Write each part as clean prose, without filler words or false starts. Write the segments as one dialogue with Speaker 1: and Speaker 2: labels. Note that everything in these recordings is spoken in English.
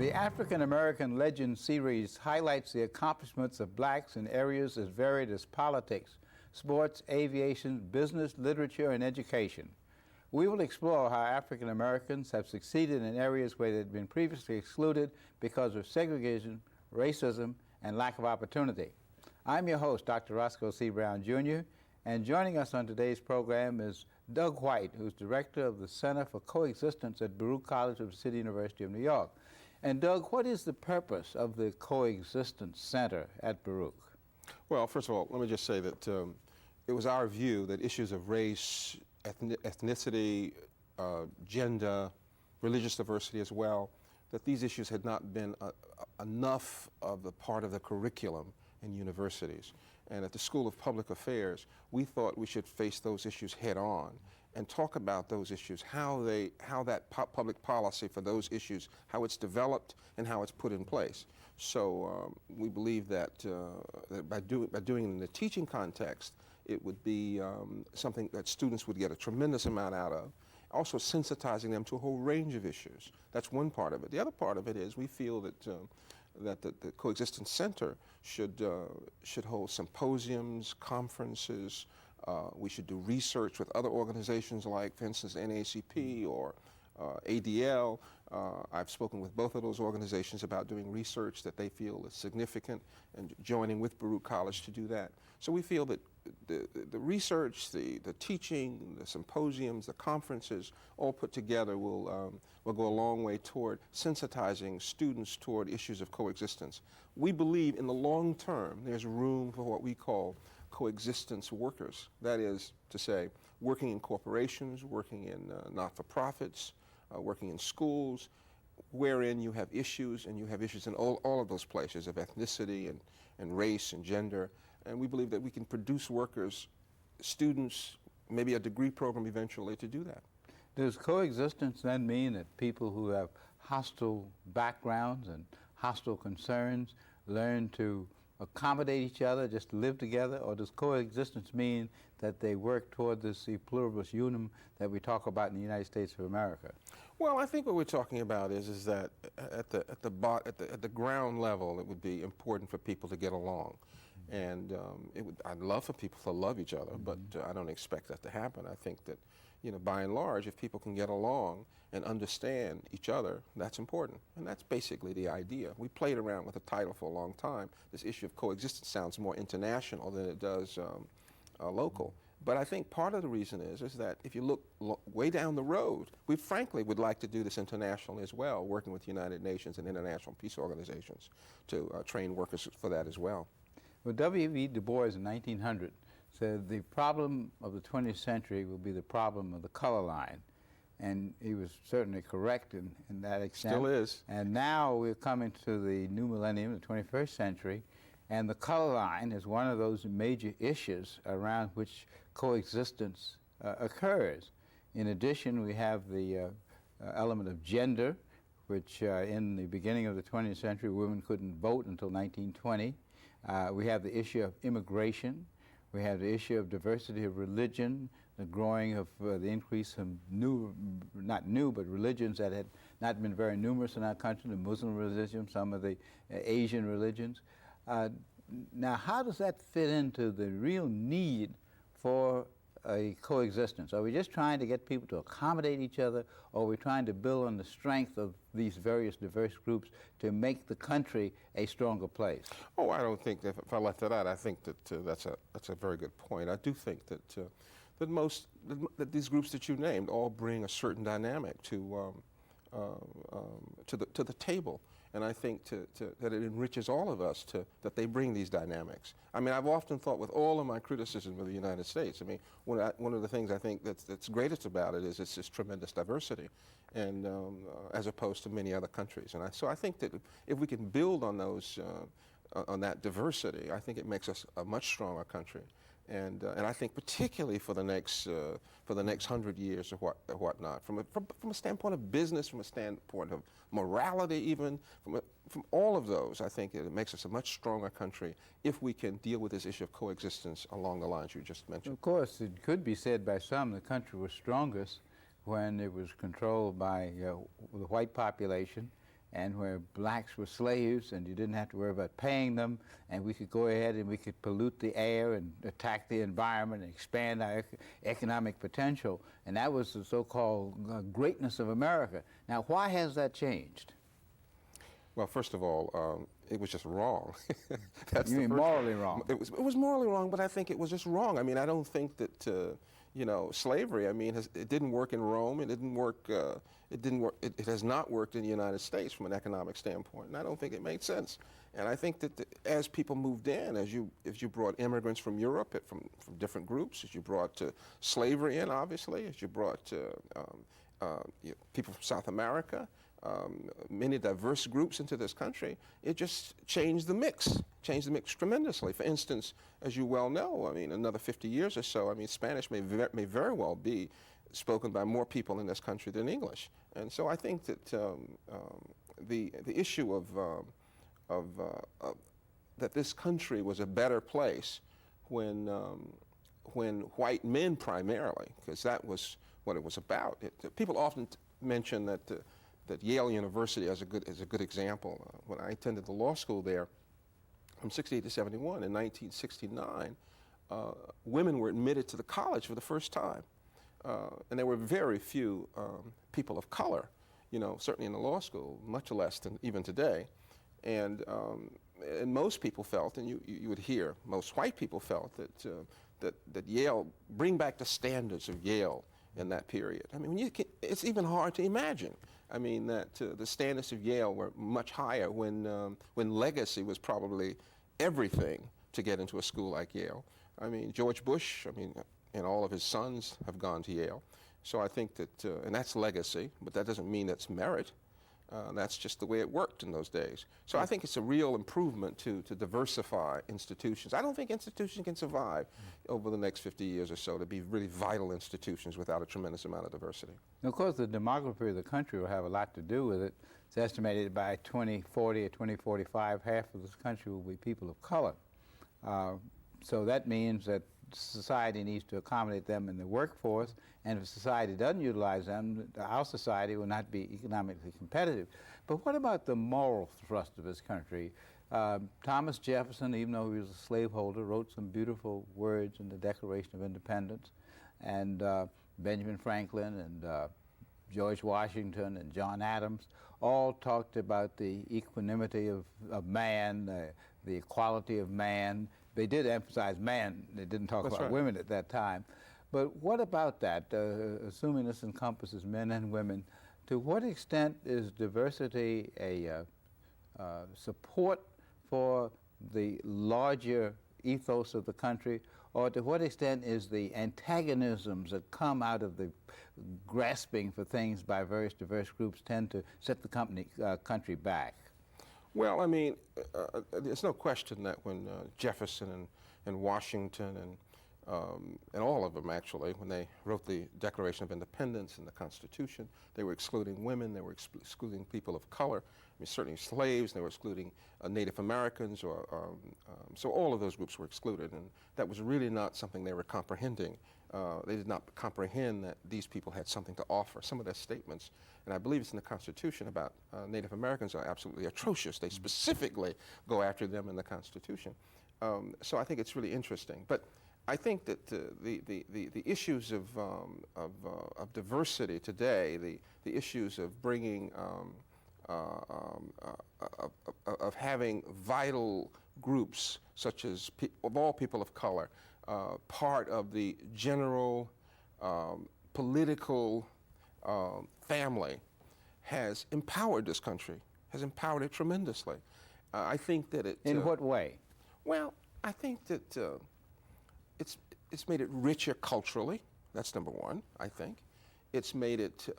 Speaker 1: The African American Legend series highlights the accomplishments of blacks in areas as varied as politics, sports, aviation, business, literature, and education. We will explore how African Americans have succeeded in areas where they had been previously excluded because of segregation, racism, and lack of opportunity. I'm your host, Dr. Roscoe C. Brown, Jr., and joining us on today's program is Doug White, who's director of the Center for Coexistence at Baruch College of the City University of New York. And Doug, what is the purpose of the Coexistence Center at Baruch?
Speaker 2: Well, first of all, let me just say that it was our view that issues of race, ethnicity, gender, religious diversity as well, that these issues had not been enough of the part of the curriculum in universities. And at the School of Public Affairs, we thought we should face those issues head on and talk about those issues, how that public policy for those issues, how it's developed and how it's put in place. So we believe that, that by doing it in the teaching context, it would be something that students would get a tremendous amount out of. Also sensitizing them to a whole range of issues. That's one part of it. The other part of it is we feel that that the Coexistence Center should hold symposiums, conferences. We should do research with other organizations like, for instance, NAACP or ADL. I've spoken with both of those organizations about doing research that they feel is significant and joining with Baruch College to do that. So we feel that the research, the teaching, the symposiums, the conferences, all put together will go a long way toward sensitizing students toward issues of coexistence. We believe in the long term there's room for what we call coexistence workers. That is to say, working in corporations, working in not-for-profits, working in schools, wherein you have issues, and you have issues in all of those places of ethnicity and race and gender. And we believe that we can produce workers, students, maybe a degree program eventually to do that.
Speaker 1: Does coexistence then mean that people who have hostile backgrounds and hostile concerns learn to accommodate each other, just live together? Or does coexistence mean that they work toward this e pluribus unum that we talk about in the United States of America?
Speaker 2: Well, I think what we're talking about is that at the ground level, it would be important for people to get along. And I'd love for people to love each other, but I don't expect that to happen. I think that, you know, by and large, if people can get along and understand each other, that's important. And that's basically the idea. We played around with the title for a long time. This issue of coexistence sounds more international than it does local. But I think part of the reason is that if you look way down the road, we frankly would like to do this internationally as well, working with the United Nations and international peace organizations to train workers for that as well.
Speaker 1: Well, W.E. Du Bois in 1900 said the problem of the 20th century will be the problem of the color line. And he was certainly correct in that extent.
Speaker 2: Still is.
Speaker 1: And now we're coming to the new millennium, the 21st century, and the color line is one of those major issues around which coexistence occurs. In addition, we have the element of gender, which in the beginning of the 20th century, women couldn't vote until 1920. We have the issue of immigration. We have the issue of diversity of religion, the growing of the increase of not new, but religions that had not been very numerous in our country, the Muslim religion, some of the Asian religions. Now, how does that fit into the real need for a coexistence? Are we just trying to get people to accommodate each other, or are we trying to build on the strength of these various diverse groups to make the country a stronger place?
Speaker 2: Oh, I don't think that, if I left that out, I think that that's a very good point. I do think that that these groups that you named all bring a certain dynamic to the table. And I think that it enriches all of us that they bring these dynamics. I mean, I've often thought, with all of my criticism of the United States, I mean, one of the things I think that's greatest about it is it's this tremendous diversity, and as opposed to many other countries. And so I think that if we can build on those, on that diversity, I think it makes us a much stronger country. And I think particularly for the next 100 years or whatnot, from a standpoint of business, from a standpoint of morality, even from all of those, I think it makes us a much stronger country if we can deal with this issue of coexistence along the lines you just mentioned.
Speaker 1: Of course, it could be said by some the country was strongest when it was controlled by the white population and where blacks were slaves and you didn't have to worry about paying them, and we could go ahead and we could pollute the air and attack the environment and expand our economic potential, and that was the so-called greatness of America. Now, why has that changed?
Speaker 2: Well, first of all, it was just wrong.
Speaker 1: You mean morally wrong?
Speaker 2: It was morally wrong, but I think it was just wrong. I mean, I don't think that you know, slavery. I mean, it didn't work in Rome. It didn't work. It didn't work. It has not worked in the United States from an economic standpoint, and I don't think it made sense. And I think that as people moved in, as you brought immigrants from Europe, from different groups, as you brought slavery in, obviously, as you brought people from South America. Many diverse groups into this country, it just changed the mix tremendously. For instance, as you well know, I mean, another 50 years or so, I mean, Spanish may very well be spoken by more people in this country than English. And so I think that the issue of that this country was a better place when white men primarily, because that was what it was about. People often mention that Yale University is a good example. When I attended the law school there, from 68 to 71, in 1969, women were admitted to the college for the first time, and there were very few people of color, you know, certainly in the law school, much less than even today, and most people felt, and you would hear, most white people felt that Yale, bring back the standards of Yale in that period. I mean, it's even hard to imagine. I mean, that the standards of Yale were much higher when legacy was probably everything to get into a school like Yale. I mean, George Bush, I mean, and all of his sons have gone to Yale. So I think that, and that's legacy, but that doesn't mean that's merit. That's just the way it worked in those days. So I think it's a real improvement to diversify institutions. I don't think institutions can survive over the next 50 years or so to be really vital institutions without a tremendous amount of diversity.
Speaker 1: Now, of course, the demography of the country will have a lot to do with it. It's estimated by 2040 or 2045, half of this country will be people of color. So that means that society needs to accommodate them in the workforce, and if society doesn't utilize them, our society will not be economically competitive. But what about the moral thrust of this country? Thomas Jefferson, even though he was a slaveholder, wrote some beautiful words in the Declaration of Independence, and Benjamin Franklin and George Washington and John Adams all talked about the equanimity of man, the equality of man. They did emphasize man. They didn't talk about women at that time. But what about that, assuming this encompasses men and women, to what extent is diversity a support for the larger ethos of the country, or to what extent is the antagonisms that come out of the grasping for things by various diverse groups tend to set the country back?
Speaker 2: Well, I mean, there's no question that when Jefferson and Washington and all of them actually, when they wrote the Declaration of Independence and the Constitution, they were excluding women, they were excluding people of color, I mean, certainly slaves, they were excluding Native Americans, so all of those groups were excluded, and that was really not something they were comprehending. They did not comprehend that these people had something to offer. Some of their statements, and I believe it's in the Constitution, about Native Americans are absolutely atrocious. They specifically go after them in the Constitution. So I think it's really interesting. But I think that the issues of diversity today, the issues of bringing, of having vital groups such as of all people of color, part of the general political family has empowered this country, has empowered it tremendously. I think that it...
Speaker 1: In what way?
Speaker 2: Well, I think that it's made it richer culturally. That's number one, I think. It's made it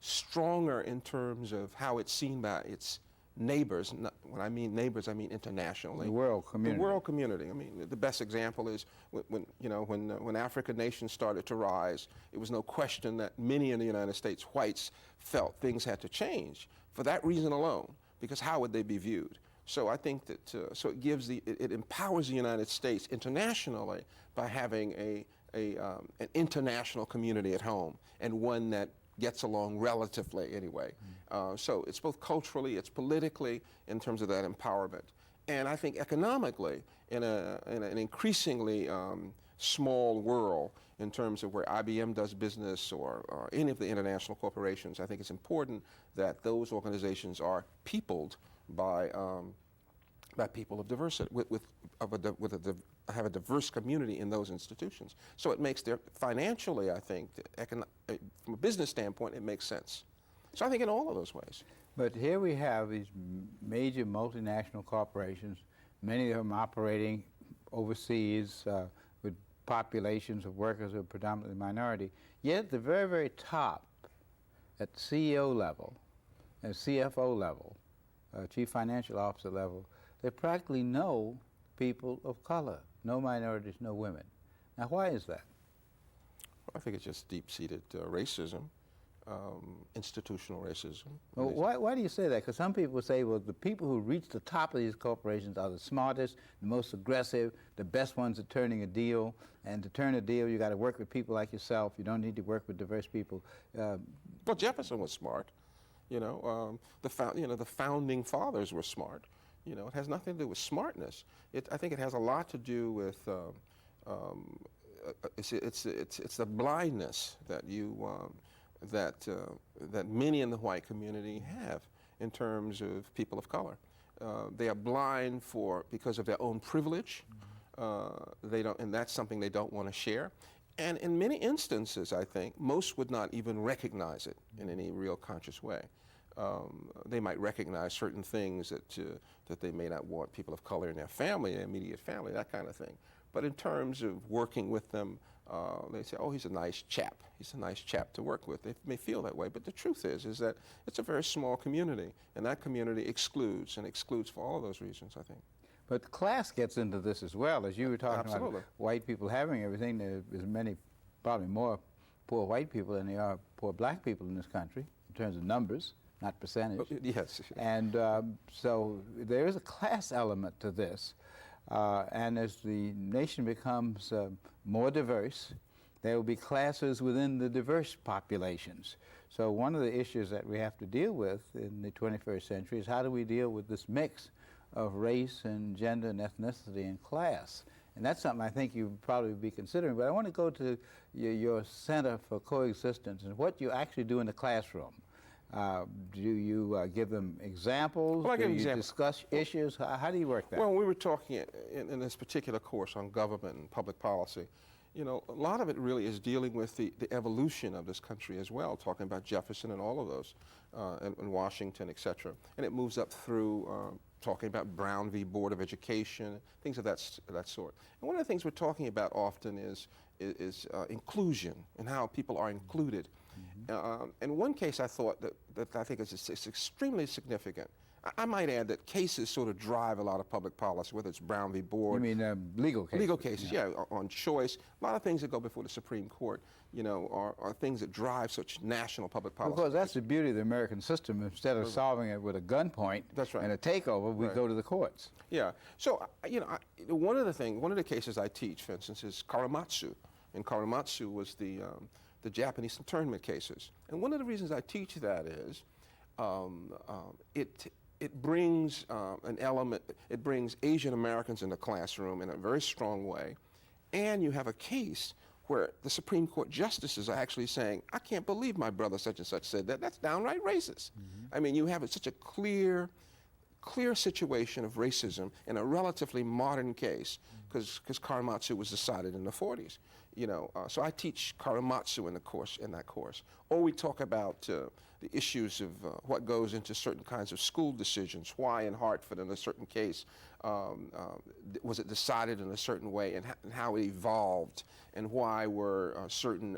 Speaker 2: stronger in terms of how it's seen by its neighbors. When I mean neighbors, I mean internationally.
Speaker 1: The world community.
Speaker 2: The world community. I mean, the best example is when African nations started to rise, it was no question that many in the United States whites felt things had to change for that reason alone, because how would they be viewed? So I think that so it gives it empowers the United States internationally by having an international community at home, and one that gets along relatively anyway. So it's both culturally, it's politically, in terms of that empowerment. And I think economically, in an increasingly small world, in terms of where IBM does business or any of the international corporations, I think it's important that those organizations are peopled by people of diversity, have a diverse community in those institutions. So it makes financially, I think, from a business standpoint, it makes sense. So I think in all of those ways.
Speaker 1: But here we have these major multinational corporations, many of them operating overseas with populations of workers who are predominantly minority. Yet at the very, very top, at the CEO level, at CFO level, Chief Financial Officer level, there are practically no people of color, no minorities, no women. Now, why is that?
Speaker 2: I think it's just deep-seated racism, institutional racism.
Speaker 1: Well, why do you say that? Because some people say, well, the people who reach the top of these corporations are the smartest, the most aggressive, the best ones at turning a deal. And to turn a deal, you got to work with people like yourself. You don't need to work with diverse people.
Speaker 2: Well, Jefferson was smart. You know, the founding fathers were smart. You know, it has nothing to do with smartness. I think it has a lot to do with it's the blindness that that many in the white community have in terms of people of color. They are blind because of their own privilege. And that's something they don't want to share. And in many instances, I think most would not even recognize it in any real conscious way. They might recognize certain things that they may not want people of color in their family, their immediate family, that kind of thing. But in terms of working with them, they say, oh, he's a nice chap. He's a nice chap to work with. They may feel that way, but the truth is that it's a very small community, and that community excludes for all of those reasons, I think.
Speaker 1: But class gets into this as well. As you were talking
Speaker 2: Absolutely.
Speaker 1: about white people having everything, there's many, probably more poor white people than there are poor black people in this country, in terms of numbers, not percentage.
Speaker 2: Yes.
Speaker 1: And so there is a class element to this. And as the nation becomes more diverse, there will be classes within the diverse populations. So one of the issues that we have to deal with in the 21st century is how do we deal with this mix of race and gender and ethnicity and class? And that's something I think you probably be considering. But I want to go to your Center for Coexistence and what you actually do in the classroom. Do you give them examples?
Speaker 2: Well, I give
Speaker 1: do you
Speaker 2: examples.
Speaker 1: Discuss issues? How do you work that?
Speaker 2: Well, we were talking in this particular course on government and public policy. You know, a lot of it really is dealing with the evolution of this country as well, talking about Jefferson and all of those, and Washington, et cetera. And it moves up through talking about Brown v. Board of Education, things of that sort. And one of the things we're talking about often is inclusion and how people are included. In one case, I thought that I think is extremely significant. I might add that cases sort of drive a lot of public policy, whether it's Brown v. Board.
Speaker 1: You mean legal cases?
Speaker 2: Legal cases, yeah, on choice. A lot of things that go before the Supreme Court, you know, are things that drive such national public policy.
Speaker 1: Because that's the beauty of the American system. Instead of solving it with a gunpoint and a takeover, we go to the courts.
Speaker 2: Yeah. So, you know, one of the cases I teach, for instance, is Korematsu. And Korematsu was the Japanese internment cases. And one of the reasons I teach that is it brings an element, it brings Asian Americans in the classroom in a very strong way. And you have a case where the Supreme Court justices are actually saying, I can't believe my brother such and such said that. That's downright racist. I mean, you have such a clear situation of racism in a relatively modern case, because Korematsu was decided in the 40s. You know, so I teach Korematsu in that course. Or we talk about the issues of what goes into certain kinds of school decisions. Why in Hartford, in a certain case, was it decided in a certain way, and how it evolved, and why were certain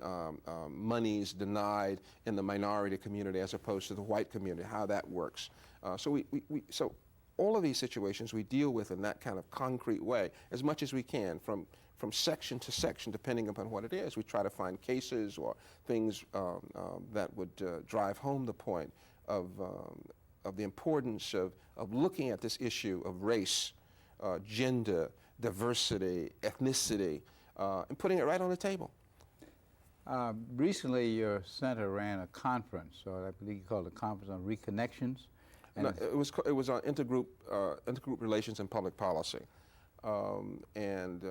Speaker 2: monies denied in the minority community as opposed to the white community, how that works. So all of these situations we deal with in that kind of concrete way as much as we can, from section to section, depending upon what it is. We try to find cases or things that would drive home the point of the importance of looking at this issue of race, gender, diversity, ethnicity, and putting it right on the table.
Speaker 1: Recently, your center ran a conference, or I believe you called it a conference on reconnections. And
Speaker 2: No, it was on intergroup relations and public policy, and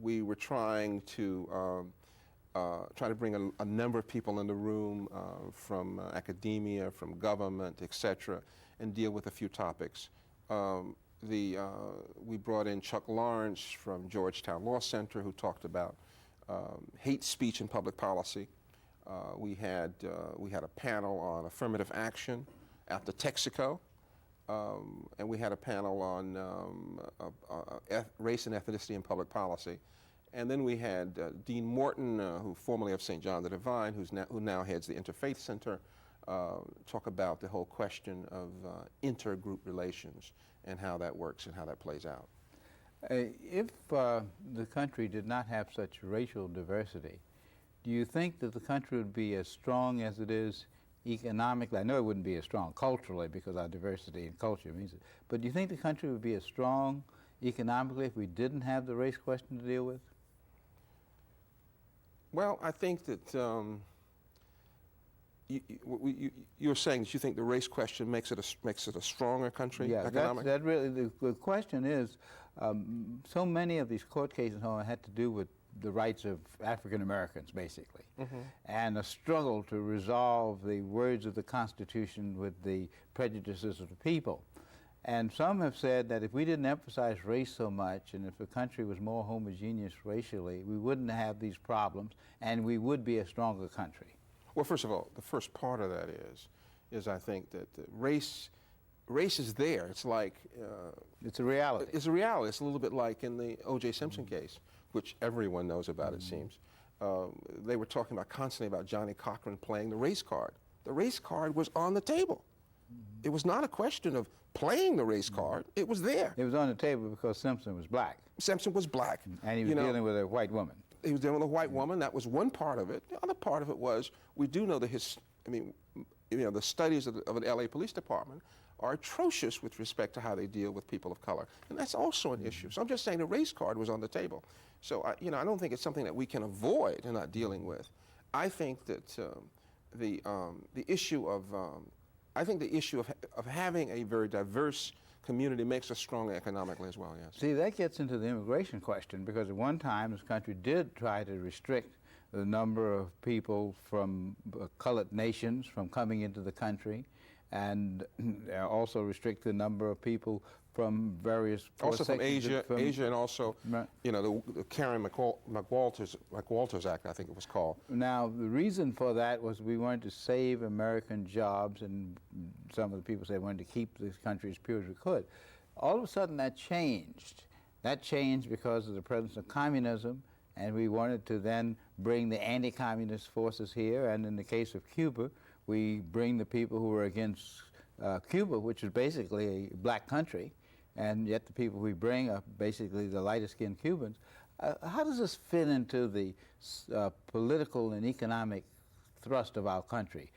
Speaker 2: we were trying to bring a number of people in the room from academia, from government, etc., and deal with a few topics. We brought in Chuck Lawrence from Georgetown Law Center, who talked about hate speech in public policy. We had a panel on affirmative action after Texaco, and we had a panel on race and ethnicity in public policy. And then we had Dean Morton, who formerly of St. John the Divine, who now heads the Interfaith Center, talk about the whole question of intergroup relations and how that works and how that plays out.
Speaker 1: If the country did not have such racial diversity, do you think that the country would be as strong as it is economically? I know it wouldn't be as strong culturally because our diversity in culture means it, but do you think the country would be as strong economically if we didn't have the race question to deal with?
Speaker 2: Well, I think that you're saying that you think the race question makes it a stronger country economically?
Speaker 1: Yeah, that really, the question is, so many of these court cases had to do with the rights of African Americans, basically, and a struggle to resolve the words of the Constitution with the prejudices of the people. And some have said that if we didn't emphasize race so much, and if the country was more homogeneous racially, we wouldn't have these problems, and we would be a stronger country.
Speaker 2: Well, first of all, the first part of that is I think that race is there. It's like
Speaker 1: it's a reality.
Speaker 2: It's a reality. It's a little bit like in the O.J. Simpson case, which everyone knows about, it seems. They were talking about constantly about Johnny Cochran playing the race card. The race card was on the table. It was not a question of playing the race card. It was there.
Speaker 1: It was on the table because Simpson was black.
Speaker 2: Simpson was black.
Speaker 1: And he was dealing with a white woman.
Speaker 2: He was dealing with a white woman. That was one part of it. The other part of it was, we do know the studies of an LA Police Department are atrocious with respect to how they deal with people of color. And that's also an issue. So I'm just saying the race card was on the table. So I don't think it's something that we can avoid in not dealing with. I think that the issue of having a very diverse community makes us strong economically as well, yes.
Speaker 1: See, that gets into the immigration question, because at one time this country did try to restrict the number of people from colored nations from coming into the country, and also restrict the number of people from various
Speaker 2: also from Asia, and also the Karen McWalters Act, I think it was called.
Speaker 1: Now the reason for that was we wanted to save American jobs, and some of the people said we wanted to keep this country as pure as we could. All of a sudden that changed. That changed because of the presence of communism, and we wanted to then bring the anti-communist forces here, and in the case of Cuba, we bring the people who were against Cuba, which is basically a black country, and yet the people we bring are basically the lighter-skinned Cubans. How does this fit into the political and economic thrust of our country?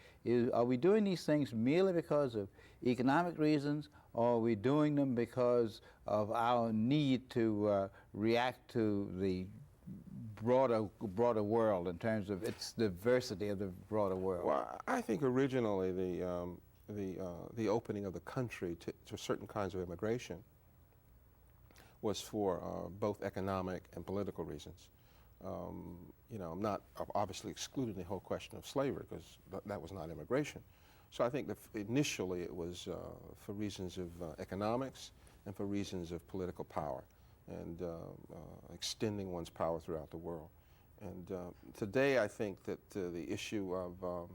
Speaker 1: Are we doing these things merely because of economic reasons, or are we doing them because of our need to react to the broader world in terms of its diversity of the broader world?
Speaker 2: Well, I think originally the opening of the country to certain kinds of immigration was for both economic and political reasons. I'm not obviously excluding the whole question of slavery, because that was not immigration. So I think that initially it was for reasons of economics and for reasons of political power, and extending one's power throughout the world. And today I think that the issue of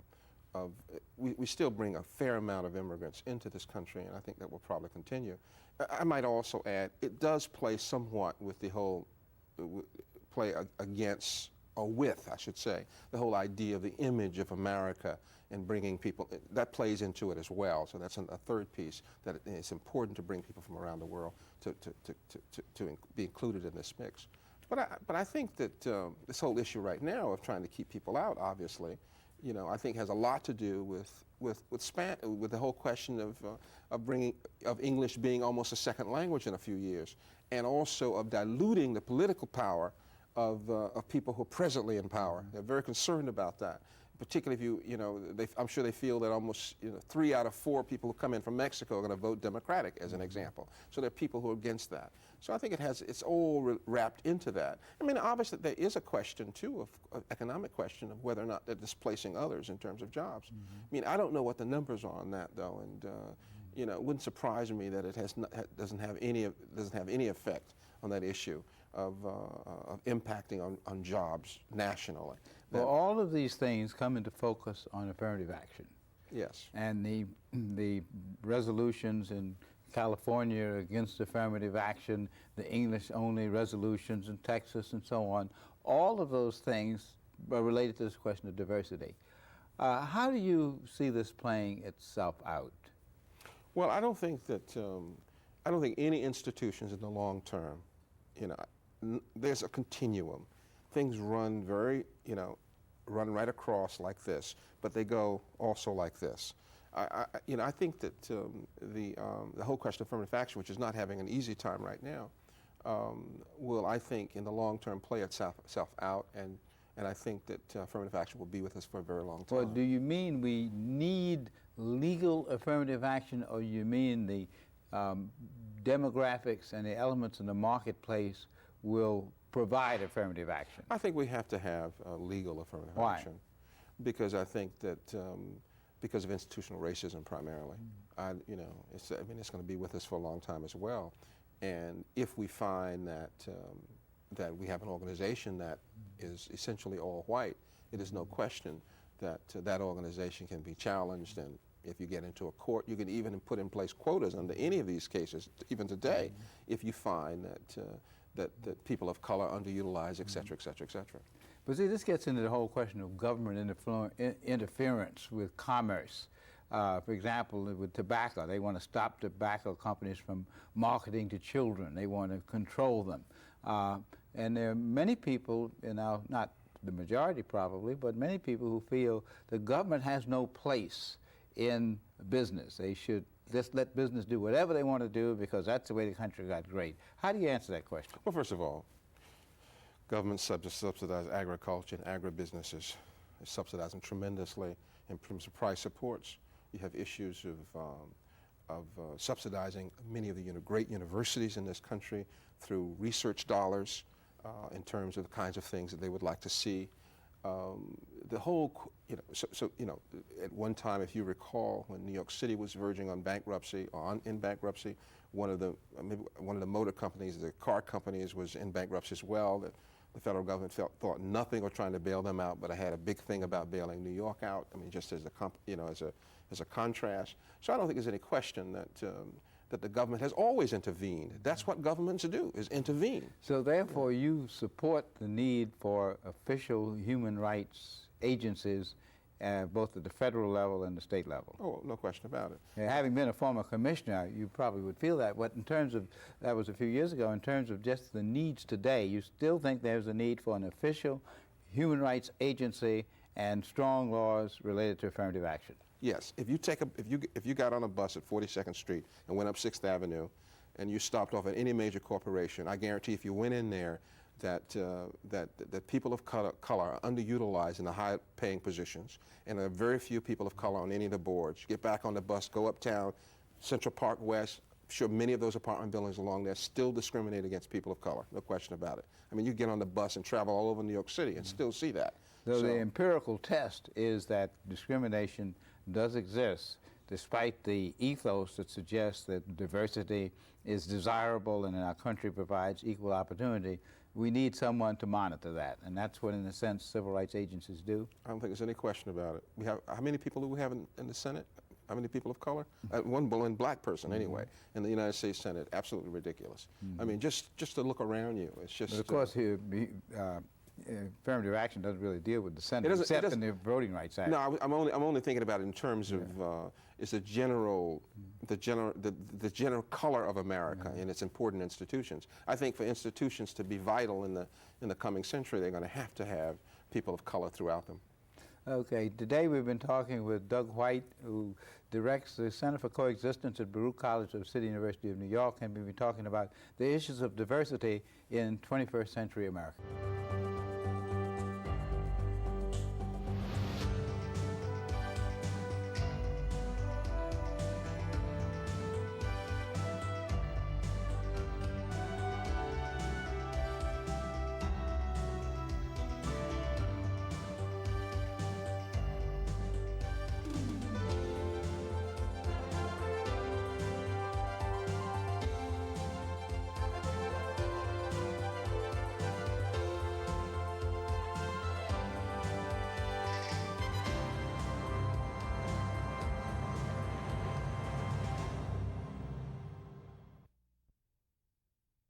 Speaker 2: we still bring a fair amount of immigrants into this country, and I think that will probably continue. I might also add, it does play somewhat with the whole, against, or with, I should say, the whole idea of the image of America and bringing people, that plays into it as well. So that's a third piece, that it's important to bring people from around the world to be included in this mix. But I think that this whole issue right now of trying to keep people out, obviously, I think has a lot to do with the whole question of English being almost a second language in a few years, and also of diluting the political power of people who are presently in power. They're very concerned about that. Particularly if I'm sure they feel that almost 3 out of 4 people who come in from Mexico are going to vote Democratic, as an example. So there are people who are against that. So I think it's all wrapped into that. I mean, obviously there is a question too, of economic question of whether or not they're displacing others in terms of jobs. I mean, I don't know what the numbers are on that though, and it wouldn't surprise me that it doesn't have any effect on that issue of impacting on jobs nationally.
Speaker 1: Well, all of these things come into focus on affirmative action.
Speaker 2: Yes.
Speaker 1: And the resolutions in California against affirmative action, the English-only resolutions in Texas and so on, all of those things are related to this question of diversity. How do you see this playing itself out?
Speaker 2: Well, I don't think any institutions in the long term, there's a continuum. Things run run right across like this, but they go also like this. I think that the whole question of affirmative action, which is not having an easy time right now, will, I think, in the long term play itself out, and I think that affirmative action will be with us for a very long time.
Speaker 1: Well, do you mean we need legal affirmative action, or you mean the demographics and the elements in the marketplace will provide affirmative action?
Speaker 2: I think we have to have legal affirmative
Speaker 1: Why?
Speaker 2: action, because I think that because of institutional racism primarily, it's going to be with us for a long time as well. And if we find that we have an organization that is essentially all white, it is no question that that organization can be challenged, and if you get into a court, you can even put in place quotas under any of these cases, even today, if you find that people of color are underutilized, et cetera, et cetera, et cetera.
Speaker 1: But see, this gets into the whole question of government interference with commerce. For example, with tobacco, they want to stop tobacco companies from marketing to children. They want to control them. And there are many people, not the majority probably, but many people who feel the government has no place in business. They should just let business do whatever they want to do because that's the way the country got great. How do you answer that question?
Speaker 2: Well, first of all, government subsidize agriculture and agribusinesses. They subsidize them tremendously in terms of price supports. You have issues of subsidizing many of the great universities in this country through research dollars in terms of the kinds of things that they would like to see. The whole, at one time, if you recall, when New York City was verging on bankruptcy, or in bankruptcy, one of the motor companies, the car companies, was in bankruptcy as well. The federal government thought nothing of trying to bail them out, but I had a big thing about bailing New York out. I mean, just as a contrast. So I don't think there's any question that the government has always intervened. That's what governments do, is intervene.
Speaker 1: So therefore, you support the need for official human rights agencies, both at the federal level and the state level.
Speaker 2: Oh, no question about it.
Speaker 1: Having been a former commissioner, you probably would feel that. But in terms of, that was a few years ago, in terms of just the needs today, you still think there's a need for an official human rights agency and strong laws related to affirmative action?
Speaker 2: Yes. If you got on a bus at 42nd Street and went up 6th Avenue, and you stopped off at any major corporation, I guarantee if you went in there, that people of color are underutilized in the high-paying positions, and there are very few people of color on any of the boards. Get back on the bus, go uptown, Central Park West. I'm sure many of those apartment buildings along there still discriminate against people of color. No question about it. I mean, you get on the bus and travel all over New York City and still see that.
Speaker 1: So the empirical test is that discrimination does exist, despite the ethos that suggests that diversity is desirable and our country provides equal opportunity. We need someone to monitor that, and that's what, in a sense, civil rights agencies do.
Speaker 2: I don't think there's any question about it. We have, how many people do we have in the Senate? How many people of color? One black person, anyway, in the United States Senate. Absolutely ridiculous. I mean, just to look around you, it's just.
Speaker 1: But of course, affirmative action doesn't really deal with the Senate, except in the Voting Rights Act.
Speaker 2: No, I'm only thinking about it in terms of it's the general color of America and its important institutions. I think for institutions to be vital in the coming century, they're going to have people of color throughout them.
Speaker 1: Okay, today we've been talking with Doug White, who directs the Center for Coexistence at Baruch College of the City University of New York, and we've been talking about the issues of diversity in 21st century America.